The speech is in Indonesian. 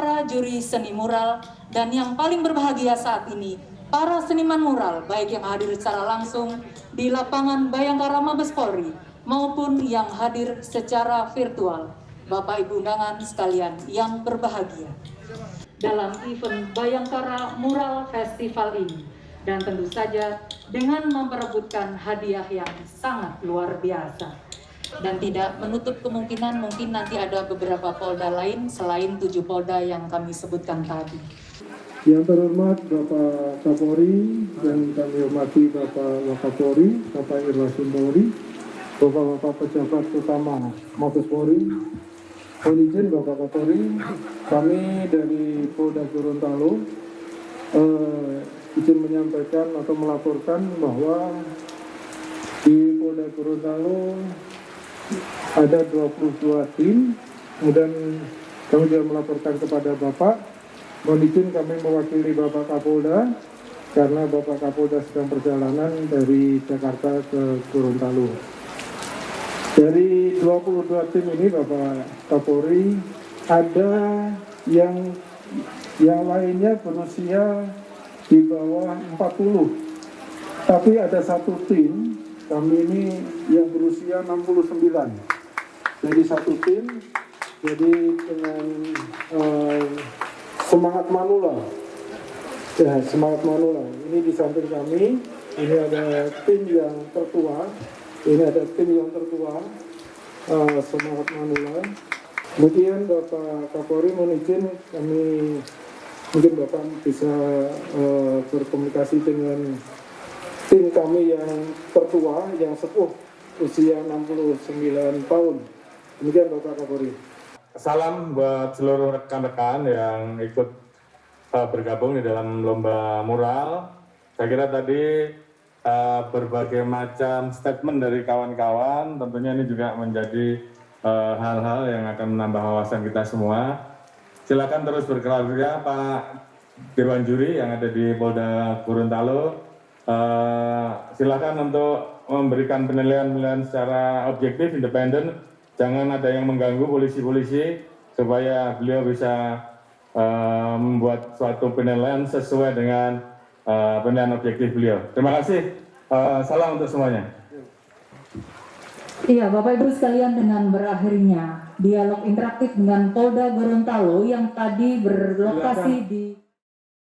para juri seni mural, dan yang paling berbahagia saat ini, para seniman mural, baik yang hadir secara langsung di lapangan Bayangkara Mabes Polri, maupun yang hadir secara virtual. Bapak Ibu undangan sekalian yang berbahagia, dalam event Bayangkara Mural Festival ini, dan tentu saja dengan memperebutkan hadiah yang sangat luar biasa. Dan tidak menutup kemungkinan mungkin nanti ada beberapa polda lain selain 7 polda yang kami sebutkan tadi. Yang terhormat Bapak Kapolri, yang kami hormati Bapak Wakapolri, Bapak Irwasum Polri, Bapak-Bapak pejabat utama Mabes Polri, mohon izin Bapak Kapolri, kami dari Polda Gorontalo izin menyampaikan atau melaporkan bahwa di Polda Gorontalo ada 22 tim, kemudian kami juga melaporkan kepada Bapak. Mohon izin kami mewakili Bapak Kapolda, karena Bapak Kapolda sedang perjalanan dari Jakarta ke Gorontalo. Dari 22 tim ini Bapak Kapolri, ada yang lainnya berusia di bawah 40. Tapi ada satu tim, kami ini yang berusia 69. Jadi satu tim, jadi dengan semangat manula. Ya, semangat manula. Ini di samping kami, ini ada tim yang tertua, semangat manula. Kemudian Bapak Kapolri mohon izin kami, mungkin Bapak bisa berkomunikasi dengan tim kami yang tertua, yang sepuh, usia 69 tahun. Demikian Bapak Kapolri. Salam buat seluruh rekan-rekan yang ikut bergabung di dalam lomba mural. Saya kira tadi berbagai macam statement dari kawan-kawan, tentunya ini juga menjadi hal-hal yang akan menambah wawasan kita semua. Silakan terus berkarya Pak Dirwan Juri yang ada di Polda Gorontalo. Silakan untuk memberikan penilaian secara objektif, independen. Jangan ada yang mengganggu polisi-polisi supaya beliau bisa membuat suatu penilaian sesuai dengan penilaian objektif beliau. Terima kasih. Salam untuk semuanya. Iya, Bapak Ibu sekalian, dengan berakhirnya dialog interaktif dengan Polda Gorontalo yang tadi berlokasi di